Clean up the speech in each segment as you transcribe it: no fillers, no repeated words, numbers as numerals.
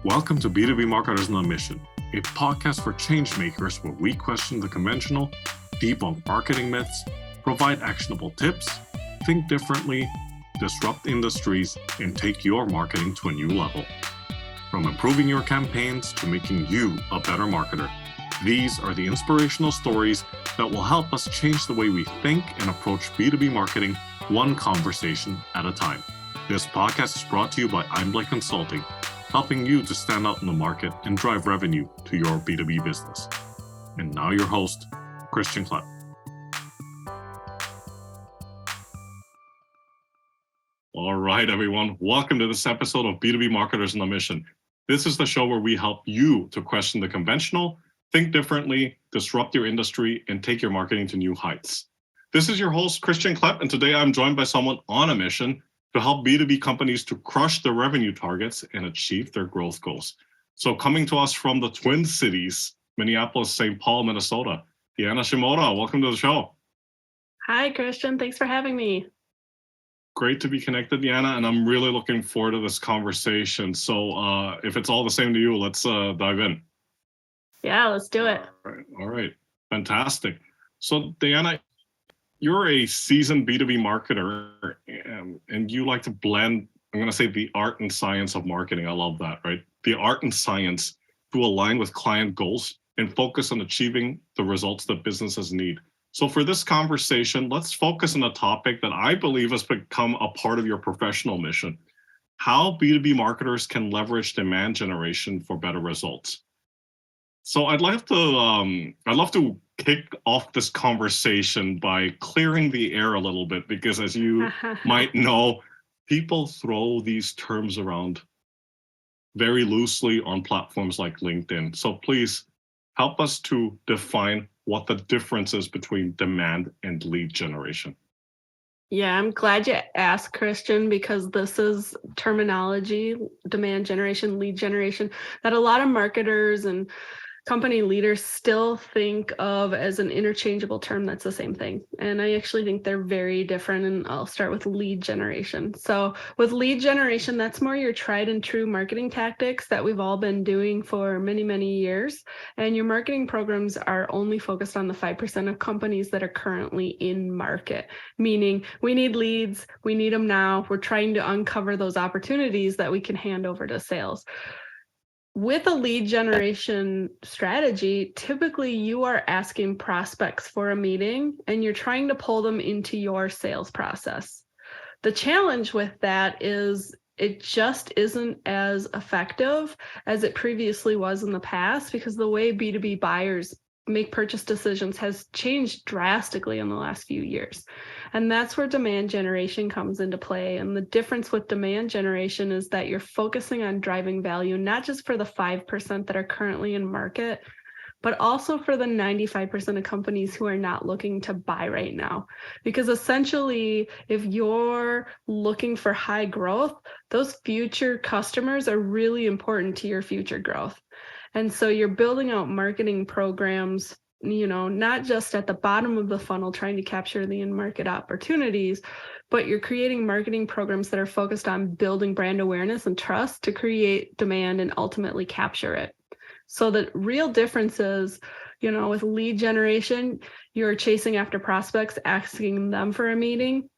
Welcome to B2B Marketers on a Mission, a podcast for change makers where we question the conventional, debunk marketing myths, provide actionable tips, think differently, disrupt industries, and take your marketing to a new level. From improving your campaigns to making you a better marketer, these are the inspirational stories that will help us change the way we think and approach B2B marketing one conversation at a time. This podcast is brought to you by I'm Blake Consulting, helping you to stand out in the market and drive revenue to your B2B business. And now your host, Christian Klepp. All right, everyone. Welcome to this episode of B2B Marketers on a Mission. This is the show where we help you to question the conventional, think differently, disrupt your industry, and take your marketing to new heights. This is your host, Christian Klepp, and today I'm joined by someone on a mission to help B2B companies to crush their revenue targets and achieve their growth goals. So coming to us from the Twin Cities, Minneapolis, St. Paul, Minnesota, Deanna Shimota, welcome to the show. Hi, Christian. Thanks for having me. Great to be connected, Deanna, and I'm really looking forward to this conversation. So if it's all the same to you, let's dive in. Yeah, let's do it. All right. Fantastic. So Deanna, you're a seasoned B2B marketer, and you like to blend, I'm going to say, the art and science of marketing. I love that, right? The art and science to align with client goals and focus on achieving the results that businesses need. So for this conversation, let's focus on a topic that I believe has become a part of your professional mission: how B2B marketers can leverage demand generation for better results. So I'd love to kick off this conversation by clearing the air a little bit, because as you might know, people throw these terms around very loosely on platforms like LinkedIn. So please help us to define what the difference is between demand and lead generation. Yeah, I'm glad you asked, Christian, because this is terminology, demand generation, lead generation, that a lot of marketers and company leaders still think of as an interchangeable term that's the same thing. And I actually think they're very different. And I'll start with lead generation. So with lead generation, that's more your tried and true marketing tactics that we've all been doing for many, many years. And your marketing programs are only focused on the 5% of companies that are currently in market, meaning we need leads, we need them now. We're trying to uncover those opportunities that we can hand over to sales. With a lead generation strategy, typically you are asking prospects for a meeting and you're trying to pull them into your sales process. The challenge with that is it just isn't as effective as it previously was in the past, because the way B2B buyers make purchase decisions has changed drastically in the last few years. And that's where demand generation comes into play. And the difference with demand generation is that you're focusing on driving value, not just for the 5% that are currently in market, but also for the 95% of companies who are not looking to buy right now. Because essentially, if you're looking for high growth, those future customers are really important to your future growth. And so you're building out marketing programs, not just at the bottom of the funnel trying to capture the in-market opportunities, but you're creating marketing programs that are focused on building brand awareness and trust to create demand and ultimately capture it. So the real difference is, with lead generation, you're chasing after prospects, asking them for a meeting.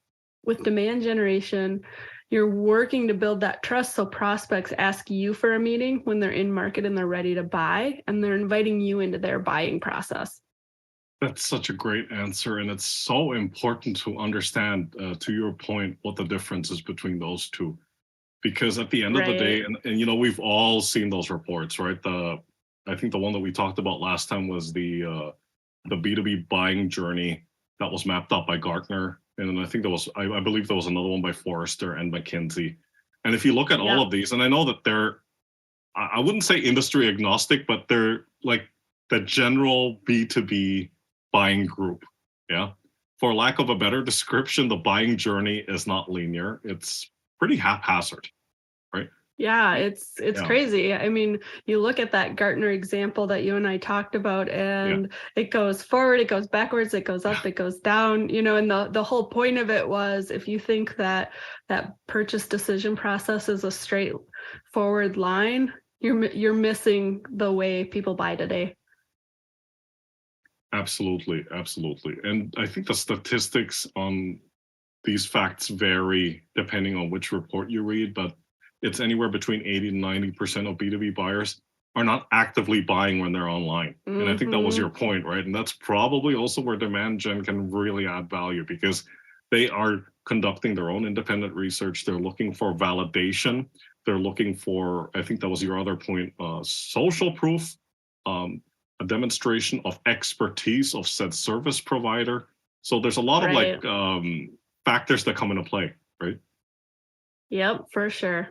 With demand generation, you're working to build that trust so prospects ask you for a meeting when they're in market and they're ready to buy, and they're inviting you into their buying process. That's such a great answer. And it's so important to understand, to your point, what the difference is between those two. Because at the end of the day, and we've all seen those reports, right? I think the one that we talked about last time was the B2B buying journey that was mapped out by Gartner. And I think I believe there was another one by Forrester and McKinsey. And if you look at all of these, and I know that they're, I wouldn't say industry agnostic, but they're like the general B2B buying group. Yeah. For lack of a better description, the buying journey is not linear. It's pretty haphazard, right? Yeah, it's crazy. I mean, you look at that Gartner example that you and I talked about, and it goes forward, it goes backwards, it goes up, it goes down, and the whole point of it was, if you think that purchase decision process is a straight forward line, you're missing the way people buy today. Absolutely. And I think the statistics on these facts vary depending on which report you read, but it's anywhere between 80 to 90% of B2B buyers are not actively buying when they're online. Mm-hmm. And I think that was your point, right? And that's probably also where demand gen can really add value, because they are conducting their own independent research. They're looking for validation. They're looking for, I think that was your other point, social proof, a demonstration of expertise of said service provider. So there's a lot of like factors that come into play, right? Yep, for sure.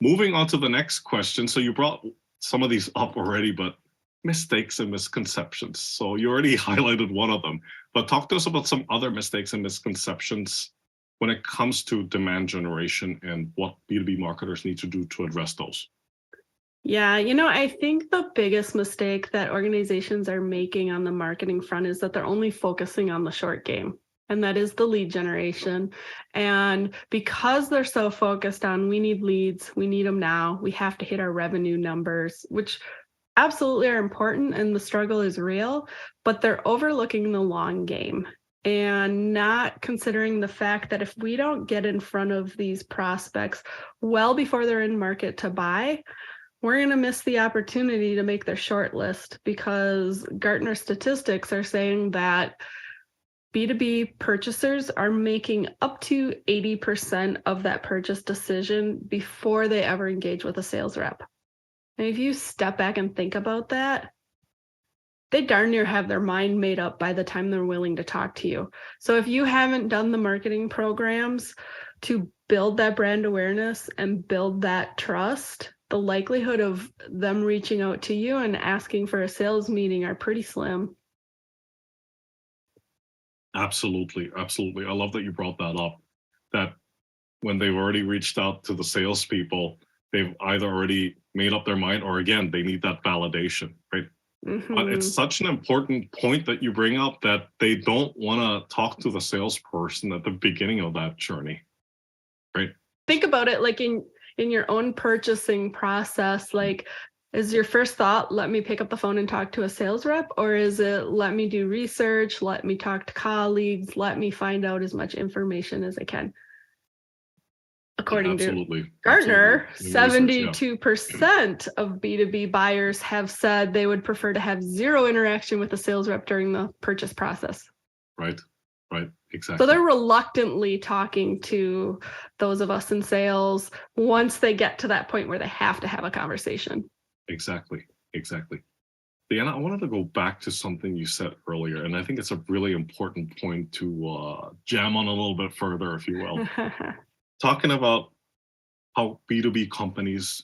Moving on to the next question. So you brought some of these up already, but mistakes and misconceptions. So you already highlighted one of them, but talk to us about some other mistakes and misconceptions when it comes to demand generation and what B2B marketers need to do to address those. Yeah, I think the biggest mistake that organizations are making on the marketing front is that they're only focusing on the short game, and that is the lead generation. And because they're so focused on, we need leads, we need them now, we have to hit our revenue numbers, which absolutely are important, and the struggle is real, but they're overlooking the long game and not considering the fact that if we don't get in front of these prospects well before they're in market to buy, we're going to miss the opportunity to make their short list, because Gartner statistics are saying that B2B purchasers are making up to 80% of that purchase decision before they ever engage with a sales rep. And if you step back and think about that, they darn near have their mind made up by the time they're willing to talk to you. So if you haven't done the marketing programs to build that brand awareness and build that trust, the likelihood of them reaching out to you and asking for a sales meeting are pretty slim. Absolutely. I love that you brought that up, that when they've already reached out to the salespeople, they've either already made up their mind, or again, they need that validation, right? Mm-hmm. But it's such an important point that you bring up, that they don't want to talk to the salesperson at the beginning of that journey, right? Think about it like in your own purchasing process, like, is your first thought, let me pick up the phone and talk to a sales rep? Or is it, let me do research, let me talk to colleagues, let me find out as much information as I can? According to Gartner, 72% of B2B buyers have said they would prefer to have zero interaction with a sales rep during the purchase process. Right, exactly. So they're reluctantly talking to those of us in sales once they get to that point where they have to have a conversation. Exactly. Deanna, I wanted to go back to something you said earlier, and I think it's a really important point to jam on a little bit further, if you will. Talking about how B2B companies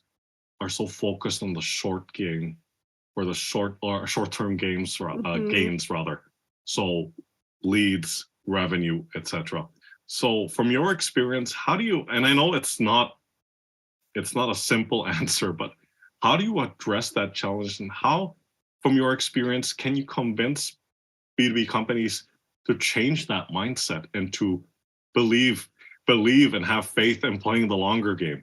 are so focused on the short game, or the short-term gains rather. So leads, revenue, etc. So from your experience, how do you, and I know it's not a simple answer, but how do you address that challenge, and how, from your experience, can you convince B2B companies to change that mindset and to believe and have faith in playing the longer game?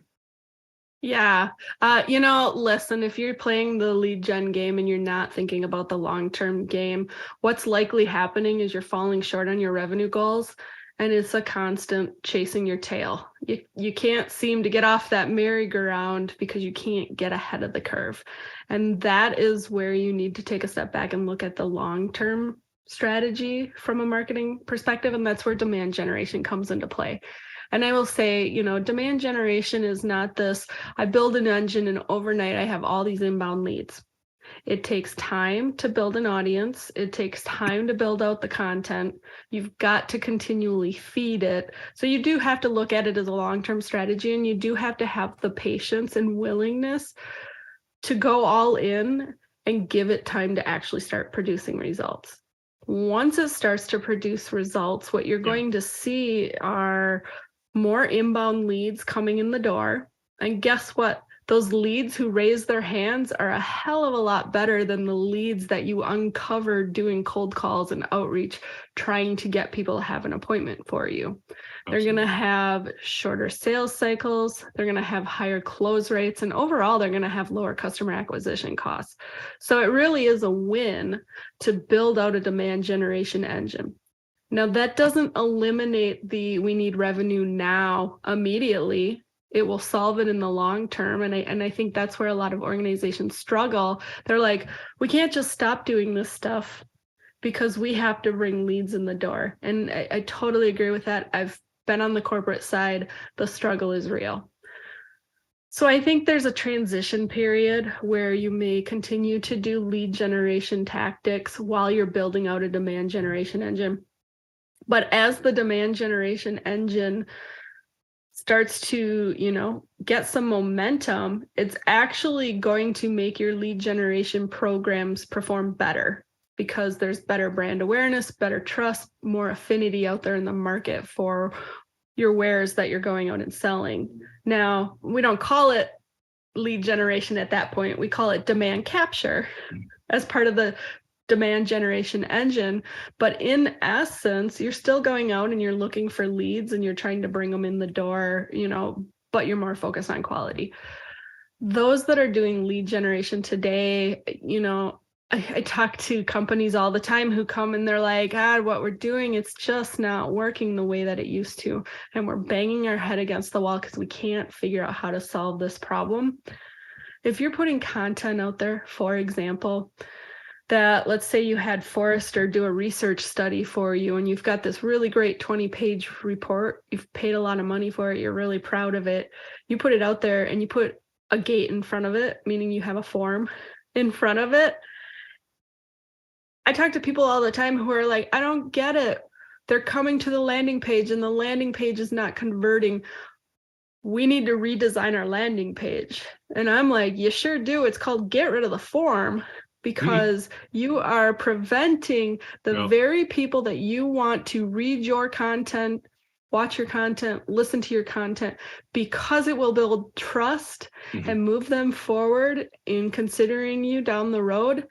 Yeah. Listen, if you're playing the lead gen game and you're not thinking about the long-term game, what's likely happening is you're falling short on your revenue goals, and it's a constant chasing your tail. You can't seem to get off that merry-go-round because you can't get ahead of the curve. And that is where you need to take a step back and look at the long-term strategy from a marketing perspective, and that's where demand generation comes into play. And I will say, demand generation is not this, I build an engine and overnight I have all these inbound leads. It takes time to build an audience. It takes time to build out the content. You've got to continually feed it. So you do have to look at it as a long-term strategy, and you do have to have the patience and willingness to go all in and give it time to actually start producing results. Once it starts to produce results, what you're going to see are more inbound leads coming in the door. And guess what? those leads who raise their hands are a hell of a lot better than the leads that you uncovered doing cold calls and outreach, trying to get people to have an appointment for you. They're going to have shorter sales cycles. They're going to have higher close rates. And overall, they're going to have lower customer acquisition costs. So it really is a win to build out a demand generation engine. Now, that doesn't eliminate we need revenue now immediately. It will solve it in the long term. And I think that's where a lot of organizations struggle. They're like, we can't just stop doing this stuff because we have to bring leads in the door. And I totally agree with that. I've been on the corporate side. The struggle is real. So I think there's a transition period where you may continue to do lead generation tactics while you're building out a demand generation engine. But as the demand generation engine starts to, get some momentum, it's actually going to make your lead generation programs perform better because there's better brand awareness, better trust, more affinity out there in the market for your wares that you're going out and selling. Now, we don't call it lead generation at that point. We call it demand capture as part of the demand generation engine. But in essence, you're still going out and you're looking for leads and you're trying to bring them in the door, but you're more focused on quality. Those that are doing lead generation today, I talk to companies all the time who come and they're like, what we're doing, it's just not working the way that it used to. And we're banging our head against the wall because we can't figure out how to solve this problem. If you're putting content out there, for example, that let's say you had Forrester do a research study for you and you've got this really great 20-page report, you've paid a lot of money for it, you're really proud of it, you put it out there and you put a gate in front of it, meaning you have a form in front of it. I talk to people all the time who are like, I don't get it. They're coming to the landing page and the landing page is not converting. We need to redesign our landing page. And I'm like, you sure do. It's called get rid of the form because you are preventing the very people that you want to read your content, watch your content, listen to your content, because it will build trust and move them forward in considering you down the road.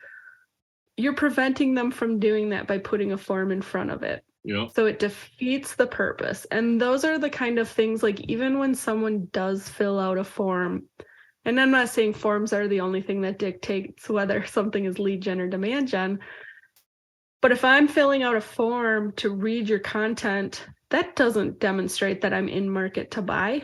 You're preventing them from doing that by putting a form in front of it. Yep. So it defeats the purpose. And those are the kind of things, like even when someone does fill out a form, and I'm not saying forms are the only thing that dictates whether something is lead gen or demand gen, but if I'm filling out a form to read your content, that doesn't demonstrate that I'm in market to buy.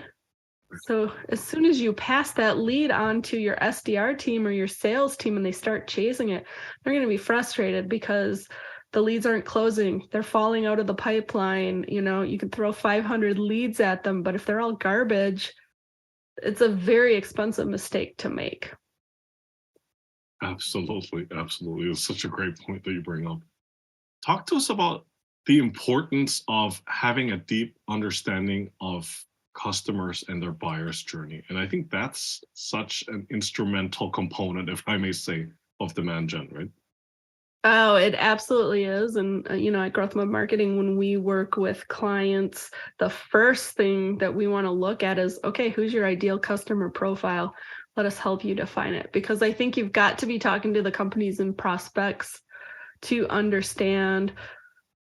So as soon as you pass that lead on to your SDR team or your sales team and they start chasing it, they're going to be frustrated because the leads aren't closing. They're falling out of the pipeline. You can throw 500 leads at them, but if they're all garbage, it's a very expensive mistake to make. Absolutely. Absolutely. It's such a great point that you bring up. Talk to us about the importance of having a deep understanding of customers and their buyer's journey. And I think that's such an instrumental component, if I may say, of demand gen, right? Oh, it absolutely is. And, at GrowthMode Marketing, when we work with clients, the first thing that we want to look at is, okay, who's your ideal customer profile? Let us help you define it. Because I think you've got to be talking to the companies and prospects to understand,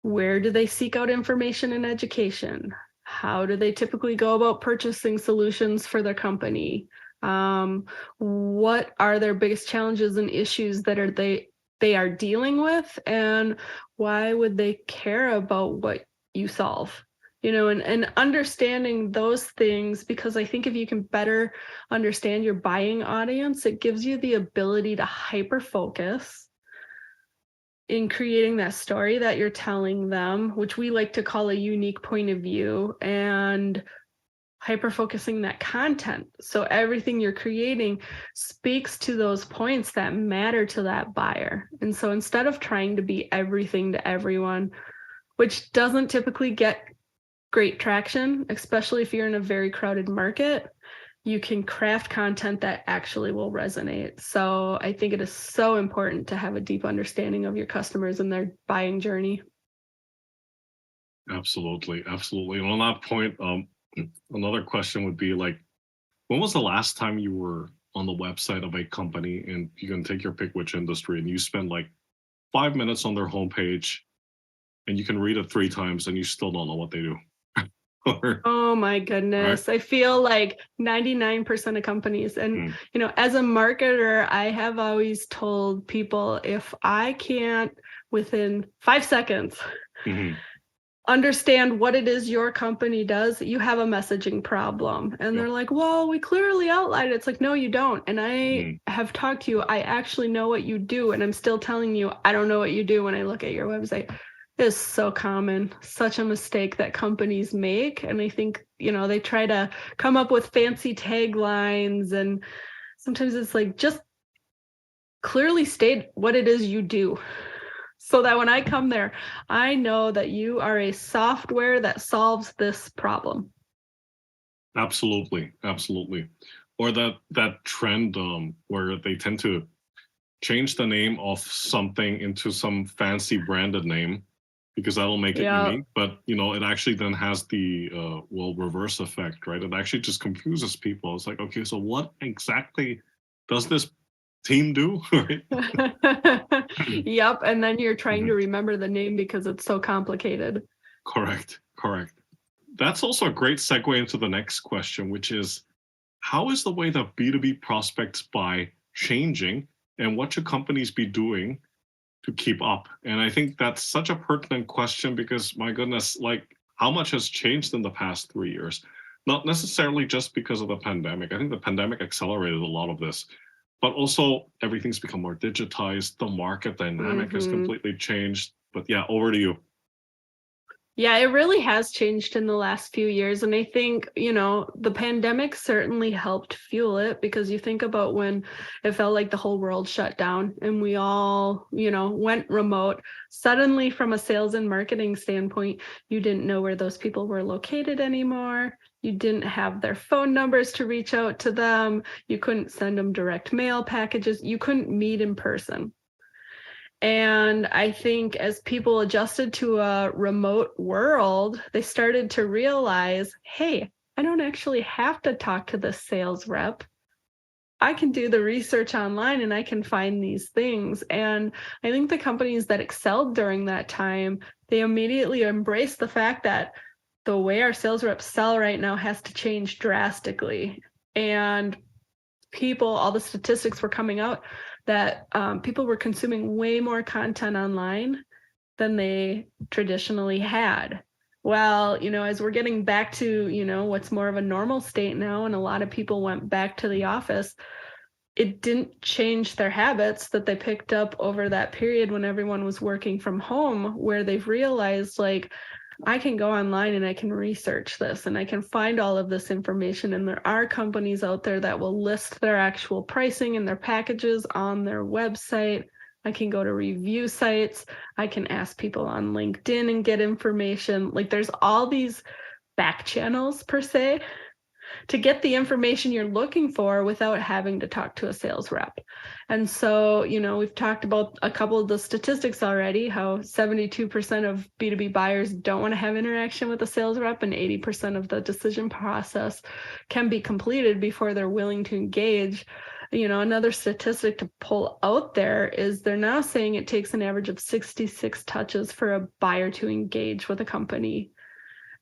where do they seek out information and education? How do they typically go about purchasing solutions for their company? What are their biggest challenges and issues that they are dealing with, and why would they care about what you solve? And understanding those things, because I think if you can better understand your buying audience, it gives you the ability to hyper focus in creating that story that you're telling them, which we like to call a unique point of view, and hyper focusing that content. So everything you're creating speaks to those points that matter to that buyer. And so instead of trying to be everything to everyone, which doesn't typically get great traction, especially if you're in a very crowded market, you can craft content that actually will resonate. So I think it is so important to have a deep understanding of your customers and their buying journey. Absolutely. Absolutely. And on that point, another question would be like, when was the last time you were on the website of a company, and you can take your pick which industry, and you spend like 5 minutes on their homepage, and you can read it 3 times, and you still don't know what they do. Oh my goodness. Right? I feel like 99% of companies, and as a marketer, I have always told people, if I can't within 5 seconds understand what it is your company does, you have a messaging problem. And they're like, well, we clearly outlined it. It's like, no, you don't. And I have talked to you. I actually know what you do. And I'm still telling you, I don't know what you do when I look at your website. Is so common, such a mistake that companies make. And I think, they try to come up with fancy taglines, and sometimes it's like, just clearly state what it is you do, so that when I come there, I know that you are a software that solves this problem. Absolutely. Or that trend where they tend to change the name of something into some fancy branded name, because that'll make it unique. But, it actually then has the, reverse effect, right? It actually just confuses people. It's like, okay, so what exactly does this team do? Right? Yep. And then you're trying to remember the name because it's so complicated. Correct. That's also a great segue into the next question, which is, how is the way that B2B prospects buy changing, and what should companies be doing to keep up? And I think that's such a pertinent question, because my goodness, like, how much has changed in the past 3 years? Not necessarily just because of the pandemic. I think the pandemic accelerated a lot of this, but also everything's become more digitized. The market dynamic has completely changed. But yeah, over to you. Yeah, it really has changed in the last few years. And I think, the pandemic certainly helped fuel it, because you think about when it felt like the whole world shut down and we all, went remote. Suddenly, from a sales and marketing standpoint, you didn't know where those people were located anymore. You didn't have their phone numbers to reach out to them. You couldn't send them direct mail packages. You couldn't meet in person. And I think as people adjusted to a remote world, they started to realize, hey, I don't actually have to talk to the sales rep. I can do the research online and I can find these things. And I think the companies that excelled during that time, they immediately embraced the fact that the way our sales reps sell right now has to change drastically. And all the statistics were coming out that people were consuming way more content online than they traditionally had. Well, as we're getting back to, what's more of a normal state now, and a lot of people went back to the office, it didn't change their habits that they picked up over that period when everyone was working from home, where they've realized, like, I can go online and I can research this and I can find all of this information. And there are companies out there that will list their actual pricing and their packages on their website. I can go to review sites. I can ask people on LinkedIn and get information. Like, there's all these back channels, per se, to get the information you're looking for without having to talk to a sales rep. And so, we've talked about a couple of the statistics already, how 72% of B2B buyers don't want to have interaction with a sales rep, and 80% of the decision process can be completed before they're willing to engage. Another statistic to pull out there is they're now saying it takes an average of 66 touches for a buyer to engage with a company.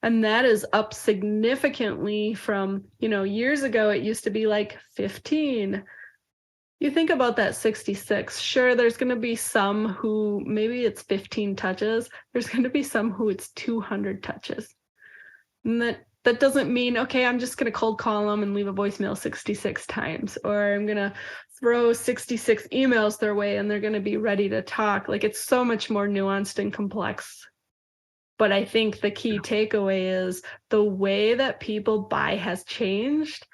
And that is up significantly from, years ago, it used to be like 15. You think about that 66. Sure, there's going to be some who maybe it's 15 touches. There's going to be some who it's 200 touches. And that doesn't mean, okay, I'm just going to cold call them and leave a voicemail 66 times, or I'm going to throw 66 emails their way and they're going to be ready to talk. Like, it's so much more nuanced and complex. But I think the key takeaway is the way that people buy has changed.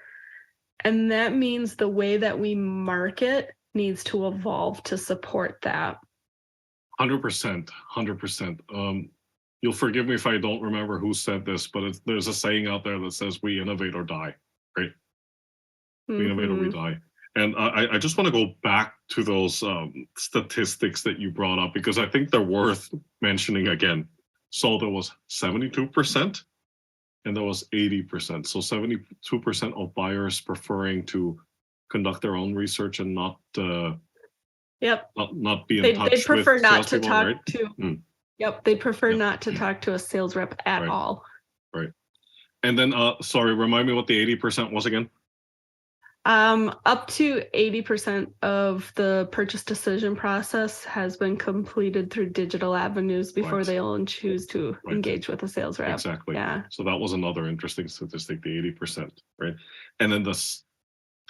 And that means the way that we market needs to evolve to support that. 100%. You'll forgive me if I don't remember who said this, but there's a saying out there that says, we innovate or die, right? We innovate or we die. And I just want to go back to those statistics that you brought up, because I think they're worth mentioning again. So there was 72% and there was 80%. So 72% of buyers preferring to conduct their own research and not Yep. not be in They'd touch prefer with not to salespeople, talk right? to. Yep. They'd prefer Yep. not to talk to a sales rep at Right. all. Right. And then, sorry, remind me what the 80% was again? Up to 80% of the purchase decision process has been completed through digital avenues before Right. they'll choose to Right. engage with a sales rep. Exactly. Yeah. So that was another interesting statistic, the 80%, right? And then the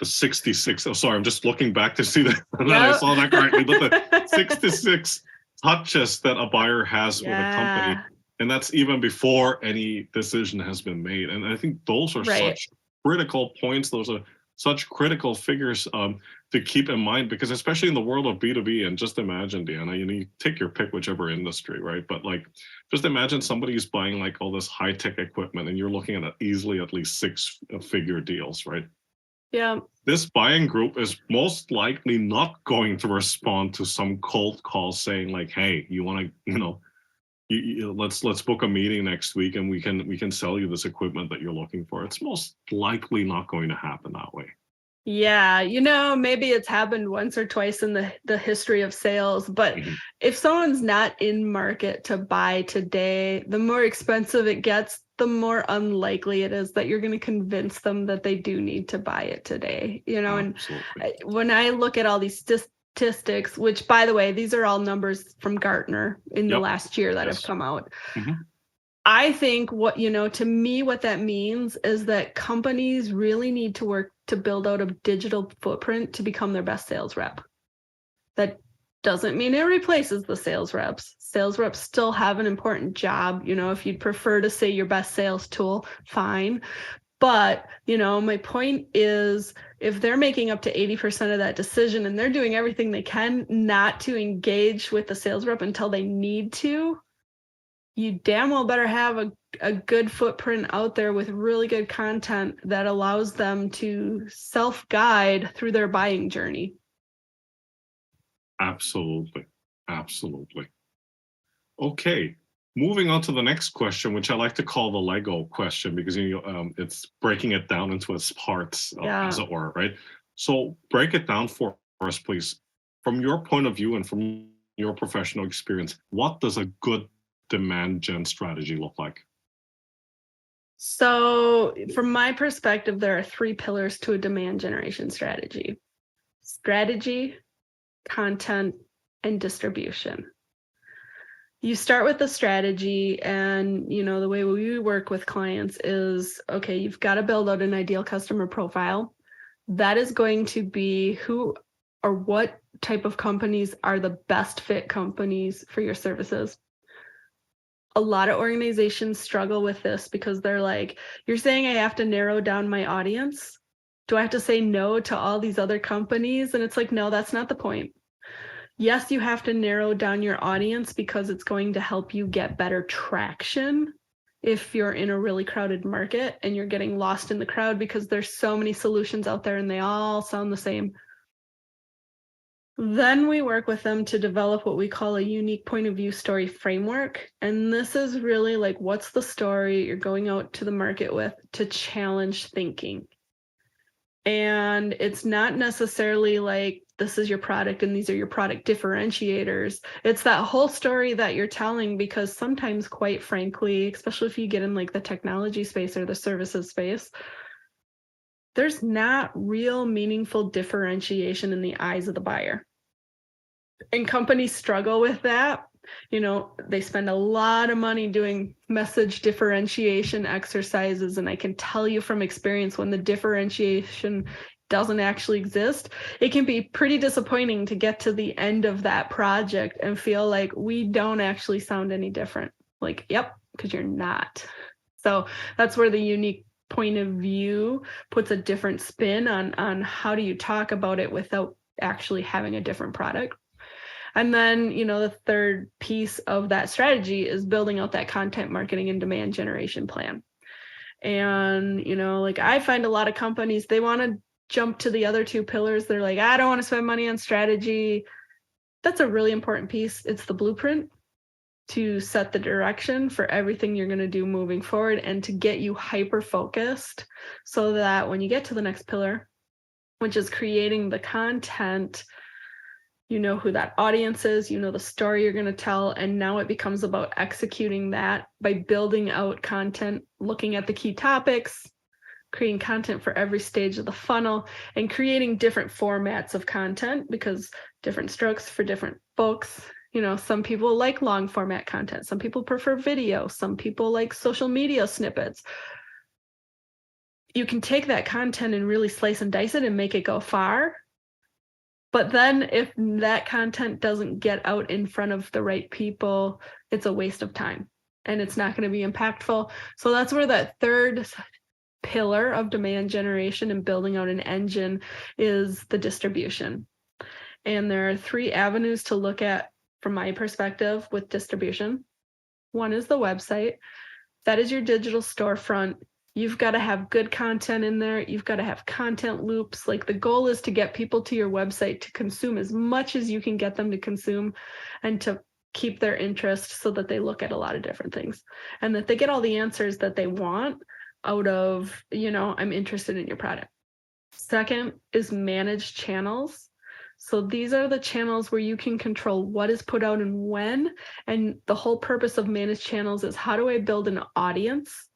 66, oh, sorry, I'm just looking back to see that, that I Yep. saw that correctly, but the 66 touches that a buyer has with a company, Yeah. and that's even before any decision has been made. And I think those are Right. such critical points. Those are such critical figures to keep in mind, because especially in the world of B2B, and just imagine, Deanna, you take your pick, whichever industry, right? But like, just imagine somebody's buying like all this high-tech equipment and you're looking at easily at least six-figure deals, right? Yeah. This buying group is most likely not going to respond to some cold call saying like, hey, you want to, let's book a meeting next week and we can sell you this equipment that you're looking for. It's most likely not going to happen that way. Yeah, maybe it's happened once or twice in the history of sales, but if someone's not in market to buy today, the more expensive it gets, the more unlikely it is that you're going to convince them that they do need to buy it today. And when I look at all these statistics, which, by the way, these are all numbers from Gartner in the last year that have come out. I think to me, what that means is that companies really need to work to build out a digital footprint to become their best sales rep. That doesn't mean it replaces the sales reps. Sales reps still have an important job. If you'd prefer to say your best sales tool, fine. But, my point is, if they're making up to 80% of that decision and they're doing everything they can not to engage with the sales rep until they need to, you damn well better have a good footprint out there with really good content that allows them to self-guide through their buying journey. Absolutely. Absolutely. Okay. Moving on to the next question, which I like to call the Lego question, because it's breaking it down into its parts, as it were, right? So break it down for us, please. From your point of view and from your professional experience, what does a good demand gen strategy look like? So from my perspective, there are 3 pillars to a demand generation strategy: strategy, content, and distribution. You start with the strategy, and the way we work with clients is, okay, you've got to build out an ideal customer profile. That is going to be who or what type of companies are the best fit companies for your services. A lot of organizations struggle with this because they're like, you're saying I have to narrow down my audience? Do I have to say no to all these other companies? And it's like, no, that's not the point. Yes, you have to narrow down your audience because it's going to help you get better traction if you're in a really crowded market and you're getting lost in the crowd because there's so many solutions out there and they all sound the same. Then we work with them to develop what we call a unique point of view story framework. And this is really like, what's the story you're going out to the market with to challenge thinking? And it's not necessarily like, this is your product and these are your product differentiators. It's that whole story that you're telling, because sometimes, quite frankly, especially if you get in like the technology space or the services space, there's not real meaningful differentiation in the eyes of the buyer. And companies struggle with that. They spend a lot of money doing message differentiation exercises. And I can tell you from experience, when the differentiation doesn't actually exist, it can be pretty disappointing to get to the end of that project and feel like we don't actually sound any different. Like, yep, because you're not. So that's where the unique point of view puts a different spin on how do you talk about it without actually having a different product. And then, the third piece of that strategy is building out that content marketing and demand generation plan. And, like, I find a lot of companies, they want to jump to the other 2 pillars. They're like, I don't want to spend money on strategy. That's a really important piece. It's the blueprint to set the direction for everything you're going to do moving forward and to get you hyper focused so that when you get to the next pillar, which is creating the content. You know who that audience is, you know the story you're going to tell, and now it becomes about executing that by building out content, looking at the key topics, creating content for every stage of the funnel, and creating different formats of content, because different strokes for different folks. You know, some people like long format content, some people prefer video, some people like social media snippets. You can take that content and really slice and dice it and make it go far. But then if that content doesn't get out in front of the right people, it's a waste of time and it's not going to be impactful. So that's where that third pillar of demand generation and building out an engine is the distribution. And there are 3 avenues to look at from my perspective with distribution. One is the website. That is your digital storefront. You've got to have good content in there. You've got to have content loops. Like, the goal is to get people to your website to consume as much as you can get them to consume, and to keep their interest so that they look at a lot of different things and that they get all the answers that they want out of, you know, I'm interested in your product. Second is managed channels. So these are the channels where you can control what is put out and when. And the whole purpose of managed channels is, how do I build an audience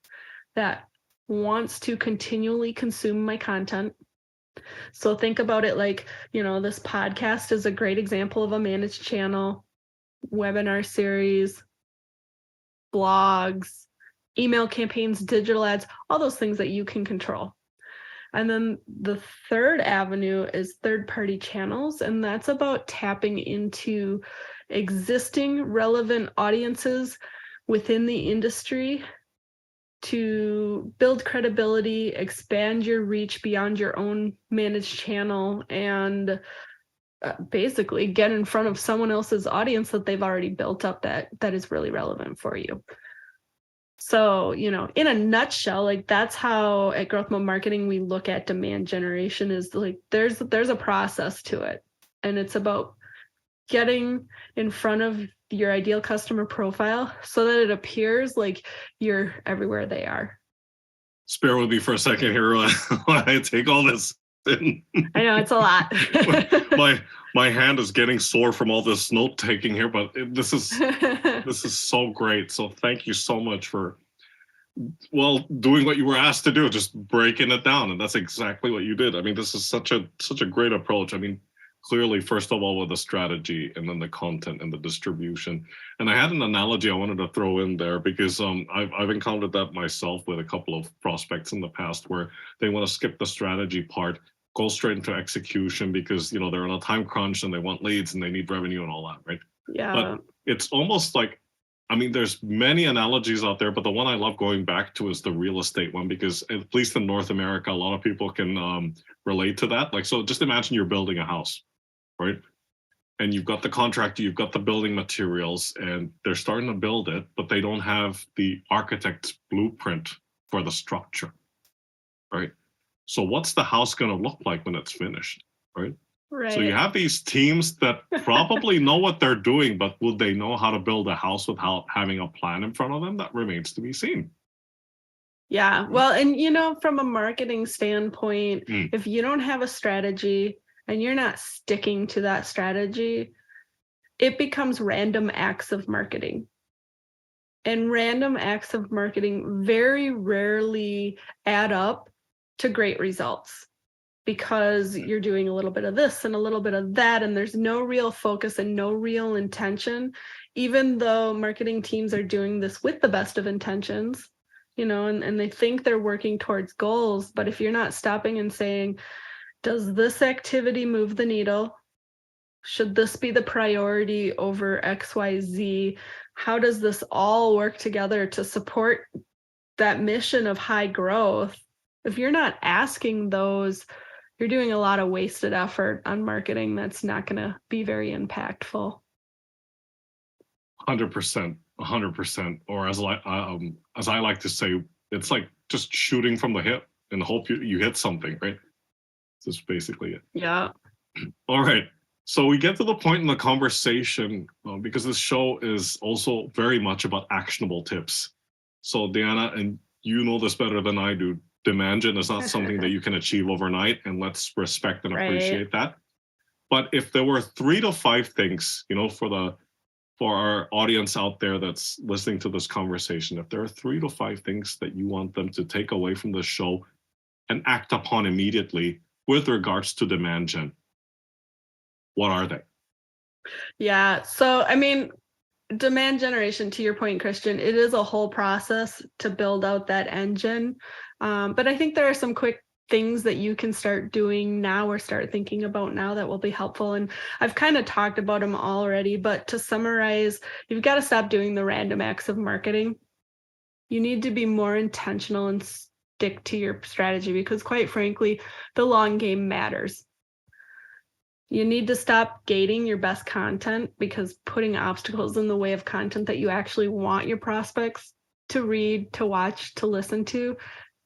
that wants to continually consume my content? So think about it like, you know, this podcast is a great example of a managed channel, webinar series, blogs, email campaigns, digital ads, all those things that you can control. And then the third avenue is third-party channels, and that's about tapping into existing relevant audiences within the industry to build credibility, expand your reach beyond your own managed channel, and basically get in front of someone else's audience that they've already built up that is really relevant for you. So, you know, in a nutshell, like, that's how at GrowthMode Marketing we look at demand generation, is like there's a process to it, and it's about getting in front of your ideal customer profile so that it appears like you're everywhere they are. Spare with me for a second here while I take all this in. I know it's a lot. my hand is getting sore from all this note taking here, but this is so great. So thank you so much for, well, doing what you were asked to do, just breaking it down, and that's exactly what you did. I mean, this is such a great approach. I mean, clearly, first of all, with the strategy, and then the content and the distribution. And I had an analogy I wanted to throw in there, because I've encountered that myself with a couple of prospects in the past, where they want to skip the strategy part, go straight into execution, because, you know, they're in a time crunch and they want leads and they need revenue and all that, right? Yeah. But it's almost like, I mean, there's many analogies out there, but the one I love going back to is the real estate one, because at least in North America, a lot of people can relate to that. Like, so just imagine you're building a house, right? And you've got the contractor, you've got the building materials, and they're starting to build it, but they don't have the architect's blueprint for the structure, right? So what's the house going to look like when it's finished, right? Right. So you have these teams that probably know what they're doing, but will they know how to build a house without having a plan in front of them? That remains to be seen. Yeah, well, and you know, from a marketing standpoint, if you don't have a strategy and you're not sticking to that strategy, it becomes random acts of marketing. And random acts of marketing very rarely add up to great results, because you're doing a little bit of this and a little bit of that, and there's no real focus and no real intention, even though marketing teams are doing this with the best of intentions, you know, and they think they're working towards goals. But if you're not stopping and saying, does this activity move the needle? Should this be the priority over XYZ? How does this all work together to support that mission of high growth? If you're not asking those, you're doing a lot of wasted effort on marketing that's not going to be very impactful. 100%, or as I like to say, it's like just shooting from the hip and hope you hit something, right? That's basically it. Yeah. All right. So we get to the point in the conversation, because this show is also very much about actionable tips. So Deanna, and you know this better than I do, demand gen is not something that you can achieve overnight, and let's respect and appreciate that. But if there were 3 to 5 things, for our audience out there that's listening to this conversation, if there are 3 to 5 things that you want them to take away from the show and act upon immediately with regards to demand gen, what are they? Yeah. So, I mean, demand generation, to your point, Christian, it is a whole process to build out that engine. But I think there are some quick things that you can start doing now or start thinking about now that will be helpful. And I've kind of talked about them already, but to summarize, you've got to stop doing the random acts of marketing. You need to be more intentional and stick to your strategy because, quite frankly, the long game matters. You need to stop gating your best content because putting obstacles in the way of content that you actually want your prospects to read, to watch, to listen to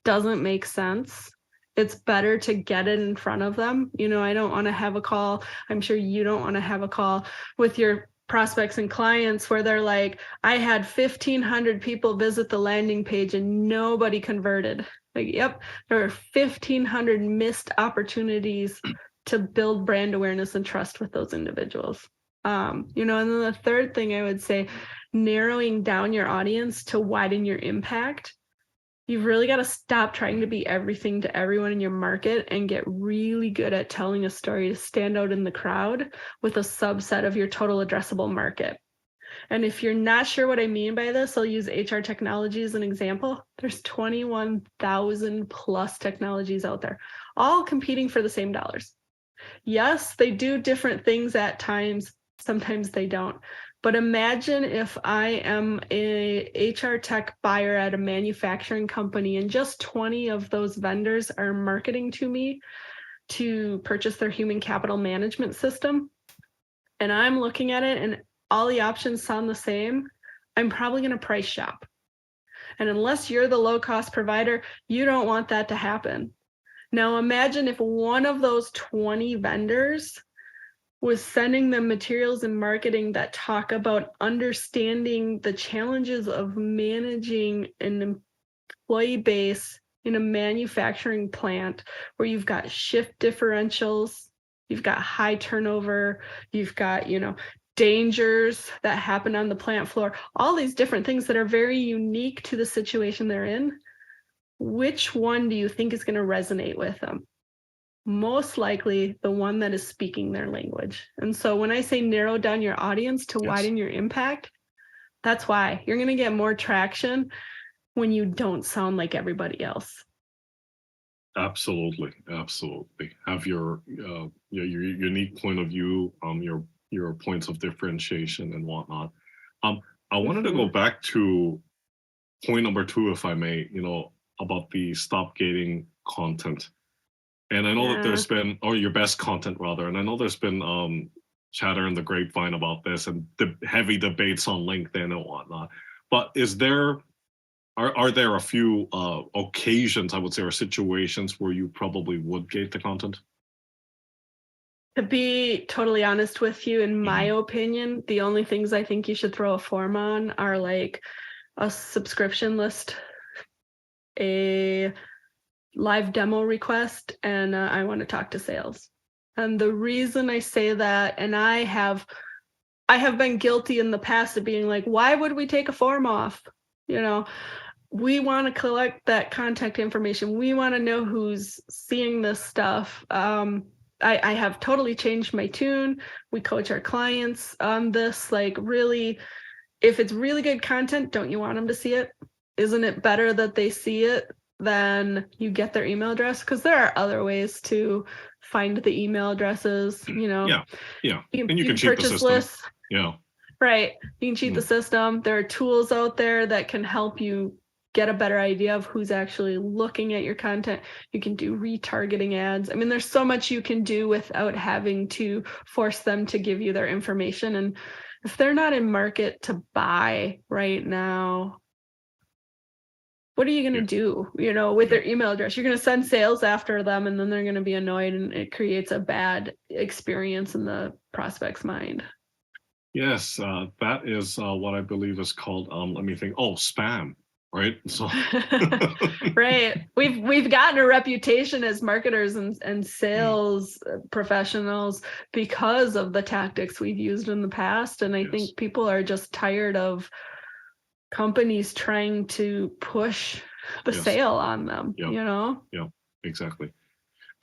doesn't make sense. It's better to get it in front of them. I don't want to have a call. I'm sure you don't want to have a call with your prospects and clients where they're like, I had 1,500 people visit the landing page and nobody converted. Like, yep, there are 1,500 missed opportunities to build brand awareness and trust with those individuals. And then the third thing I would say, narrowing down your audience to widen your impact. You've really got to stop trying to be everything to everyone in your market and get really good at telling a story to stand out in the crowd with a subset of your total addressable market. And if you're not sure what I mean by this, I'll use HR technology as an example. There's 21,000 plus technologies out there, all competing for the same dollars. Yes, they do different things at times. Sometimes they don't. But imagine if I am a HR tech buyer at a manufacturing company and just 20 of those vendors are marketing to me to purchase their human capital management system. And I'm looking at it and all the options sound the same. I'm probably going to price shop. And unless you're the low cost provider, you don't want that to happen. Now imagine if one of those 20 vendors was sending them materials and marketing that talk about understanding the challenges of managing an employee base in a manufacturing plant where you've got shift differentials, you've got high turnover, you've got, dangers that happen on the plant floor, all these different things that are very unique to the situation they're in. Which one do you think is going to resonate with them? Most likely the one that is speaking their language. And so when I say narrow down your audience to widen your impact, that's why you're going to get more traction when you don't sound like everybody else. Absolutely. Have your unique point of view, your points of differentiation and whatnot. I wanted to go back to point number 2, if I may, about the stop gating content. And I know that there's been, or your best content rather, and I know there's been chatter in the grapevine about this and the heavy debates on LinkedIn and whatnot. But are there a few occasions, I would say, or situations where you probably would gate the content? To be totally honest with you, in my opinion, the only things I think you should throw a form on are like a subscription list, a live demo request, and I want to talk to sales. And the reason I say that, and I have been guilty in the past of being like, why would we take a form off? We want to collect that contact information. We want to know who's seeing this stuff. I have totally changed my tune. We coach our clients on this. Like, really, if it's really good content, don't you want them to see it? Isn't it better that they see it than you get their email address? Because there are other ways to find the email addresses. Yeah. And you can cheat the system. Lists. Yeah. Right. You can cheat the system. There are tools out there that can help you get a better idea of who's actually looking at your content. You can do retargeting ads. I mean, there's so much you can do without having to force them to give you their information. And if they're not in market to buy right now, what are you going to do, with their email address? You're going to send sales after them, and then they're going to be annoyed, and it creates a bad experience in the prospect's mind. Yes, that is what I believe is called, let me think. Oh, spam. right? So right. We've gotten a reputation as marketers and sales professionals because of the tactics we've used in the past. And I think people are just tired of companies trying to push the sale on them, you know? Yeah, exactly.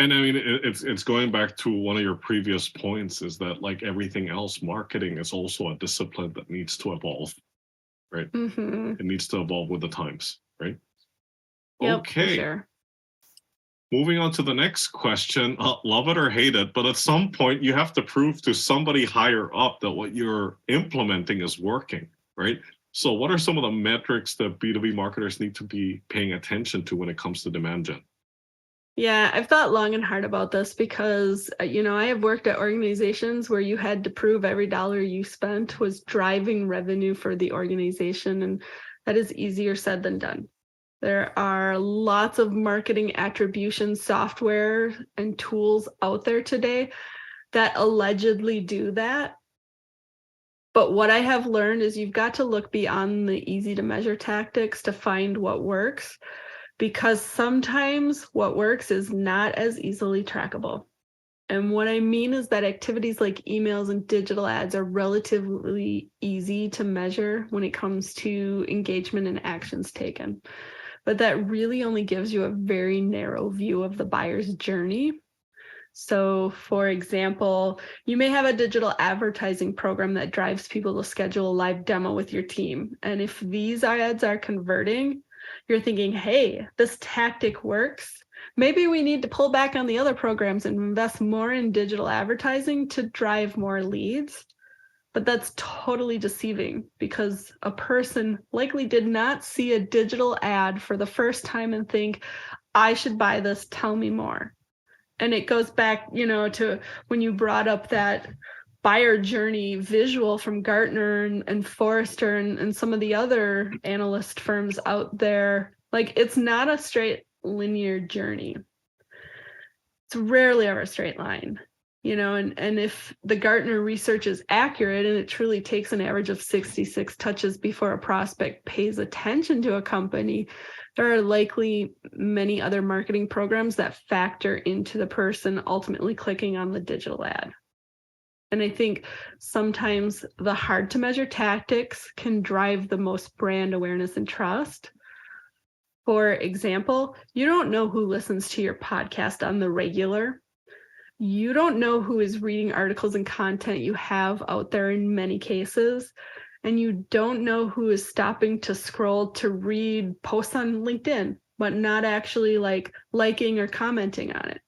And I mean, it's going back to one of your previous points, is that like everything else, marketing is also a discipline that needs to evolve, right? It needs to evolve with the times, right? Yep, Okay. for sure. Moving on to the next question, love it or hate it, but at some point you have to prove to somebody higher up that what you're implementing is working, right? So what are some of the metrics that B2B marketers need to be paying attention to when it comes to demand gen? Yeah, I've thought long and hard about this because, I have worked at organizations where you had to prove every dollar you spent was driving revenue for the organization, and that is easier said than done. There are lots of marketing attribution software and tools out there today that allegedly do that. But what I have learned is you've got to look beyond the easy to measure tactics to find what works, because sometimes what works is not as easily trackable. And what I mean is that activities like emails and digital ads are relatively easy to measure when it comes to engagement and actions taken. But that really only gives you a very narrow view of the buyer's journey. So, for example, you may have a digital advertising program that drives people to schedule a live demo with your team. And if these ads are converting, you're thinking, hey, this tactic works. Maybe we need to pull back on the other programs and invest more in digital advertising to drive more leads. But that's totally deceiving, because a person likely did not see a digital ad for the first time and think, I should buy this, tell me more. And it goes back, to when you brought up that buyer journey visual from Gartner and Forrester and some of the other analyst firms out there. Like, it's not a straight linear journey. It's rarely ever a straight line. And if the Gartner research is accurate and it truly takes an average of 66 touches before a prospect pays attention to a company, there are likely many other marketing programs that factor into the person ultimately clicking on the digital ad. And I think sometimes the hard to measure tactics can drive the most brand awareness and trust. For example, you don't know who listens to your podcast on the regular. You don't know who is reading articles and content you have out there in many cases. And you don't know who is stopping to scroll to read posts on LinkedIn, but not actually liking or commenting on it.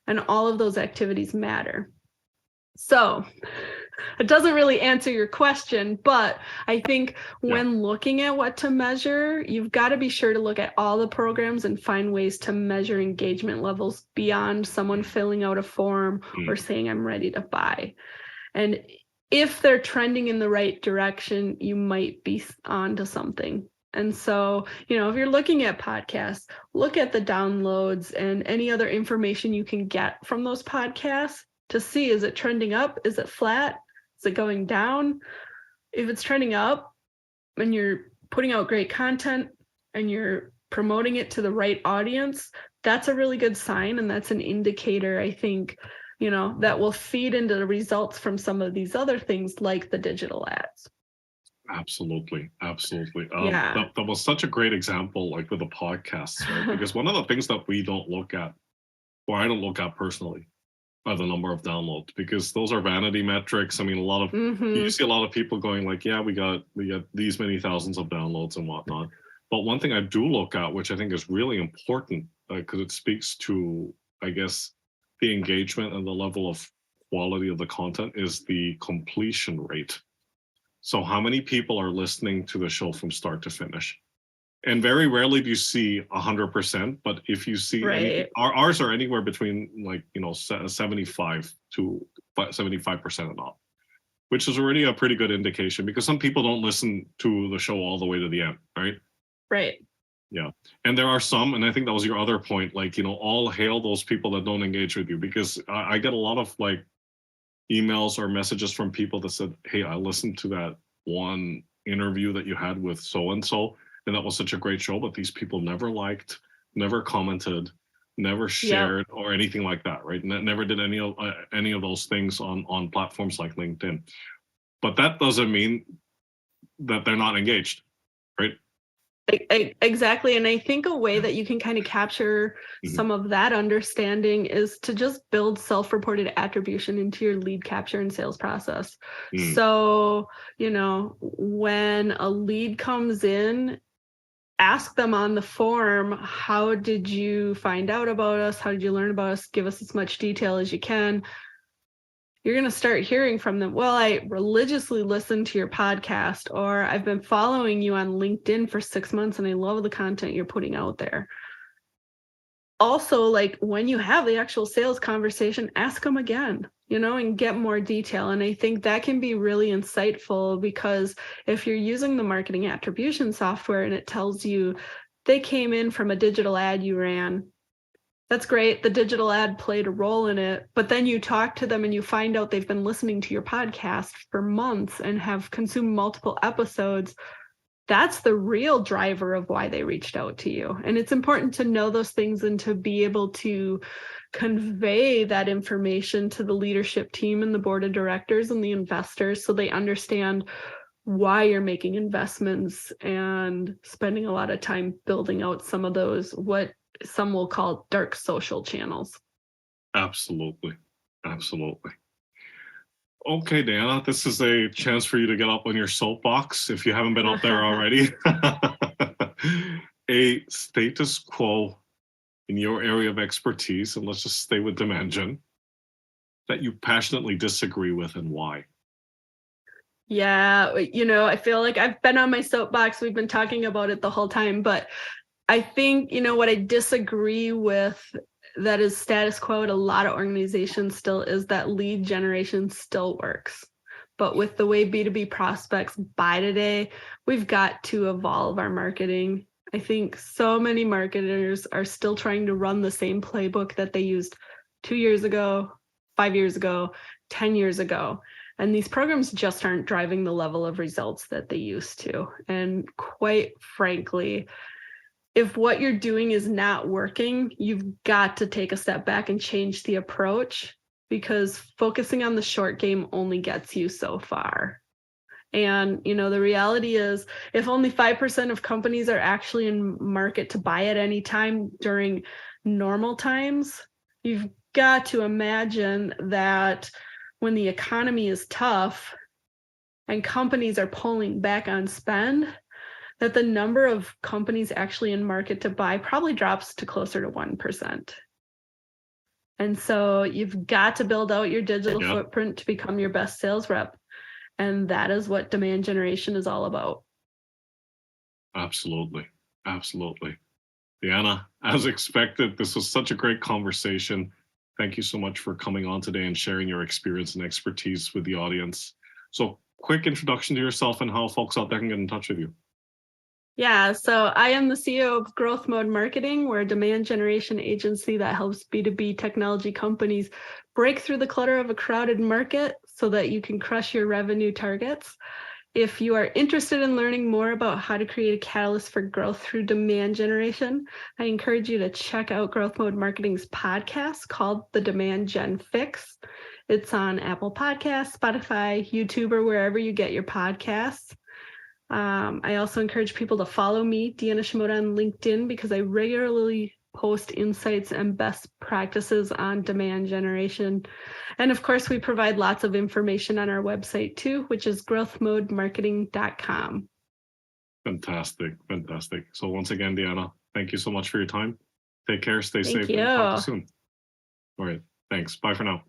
And all of those activities matter. So it doesn't really answer your question, but I think when looking at what to measure, you've got to be sure to look at all the programs and find ways to measure engagement levels beyond someone filling out a form or saying, I'm ready to buy. And if they're trending in the right direction, you might be onto something. And so, if you're looking at podcasts, look at the downloads and any other information you can get from those podcasts to see, is it trending up? Is it flat? Is it going down? If it's trending up and you're putting out great content and you're promoting it to the right audience, that's a really good sign. And that's an indicator, I think, that will feed into the results from some of these other things like the digital ads. Absolutely. Yeah. That was such a great example, like with the podcasts, right? Because one of the things that we don't look at, or I don't look at personally, are the number of downloads, because those are vanity metrics. I mean, you see a lot of people going like, yeah, we got these many thousands of downloads and whatnot. But one thing I do look at, which I think is really important, because it speaks to, I guess, the engagement and the level of quality of the content, is the completion rate. So how many people are listening to the show from start to finish? And very rarely do you see 100%, but if you see ours are anywhere between 75 to 75% and up, which is already a pretty good indication, because some people don't listen to the show all the way to the end, right? Right. Yeah. And there are some, and I think that was your other point, all hail those people that don't engage with you, because I get a lot of emails or messages from people that said, hey, I listened to that one interview that you had with so-and-so, and that was such a great show, but these people never liked, never commented, never shared, or anything like that, right? Never did any of those things on platforms like LinkedIn. But that doesn't mean that they're not engaged, right? Exactly. And I think a way that you can kind of capture some of that understanding is to just build self-reported attribution into your lead capture and sales process. So, when a lead comes in, ask them on the form, how did you find out about us? How did you learn about us? Give us as much detail as you can. You're going to start hearing from them, well, I religiously listened to your podcast, or I've been following you on LinkedIn for 6 months and I love the content you're putting out there. Also, like when you have the actual sales conversation, ask them again, and get more detail. And I think that can be really insightful, because if you're using the marketing attribution software and it tells you they came in from a digital ad you ran, that's great. The digital ad played a role in it, but then you talk to them and you find out they've been listening to your podcast for months and have consumed multiple episodes. That's the real driver of why they reached out to you. And it's important to know those things and to be able to convey that information to the leadership team and the board of directors and the investors, so they understand why you're making investments and spending a lot of time building out some of those, what some will call dark social channels. Absolutely. Okay, Deanna, this is a chance for you to get up on your soapbox if you haven't been up there already. A status quo in your area of expertise, and let's just stay with demand gen, that you passionately disagree with, and why. Yeah, I feel like I've been on my soapbox. We've been talking about it the whole time, but I think, what I disagree with that is status quo at a lot of organizations still is that lead generation still works. But with the way B2B prospects buy today, we've got to evolve our marketing. I think so many marketers are still trying to run the same playbook that they used 2 years ago, 5 years ago, 10 years ago. And these programs just aren't driving the level of results that they used to. And quite frankly, if what you're doing is not working, you've got to take a step back and change the approach, because focusing on the short game only gets you so far. And, the reality is, if only 5% of companies are actually in market to buy at any time during normal times, you've got to imagine that when the economy is tough and companies are pulling back on spend, that the number of companies actually in market to buy probably drops to closer to 1%. And so you've got to build out your digital footprint to become your best sales rep. And that is what demand generation is all about. Absolutely. Deanna, as expected, this was such a great conversation. Thank you so much for coming on today and sharing your experience and expertise with the audience. So, quick introduction to yourself and how folks out there can get in touch with you. Yeah, so I am the CEO of GrowthMode Marketing. We're a demand generation agency that helps B2B technology companies break through the clutter of a crowded market so that you can crush your revenue targets. If you are interested in learning more about how to create a catalyst for growth through demand generation, I encourage you to check out GrowthMode Marketing's podcast called The Demand Gen Fix. It's on Apple Podcasts, Spotify, YouTube, or wherever you get your podcasts. I also encourage people to follow me, Deanna Shimota, on LinkedIn, because I regularly post insights and best practices on demand generation. And of course, we provide lots of information on our website too, which is growthmodemarketing.com. Fantastic. So once again, Deanna, thank you so much for your time. Take care, stay safe, Thank you. and talk to you soon. All right, thanks. Bye for now.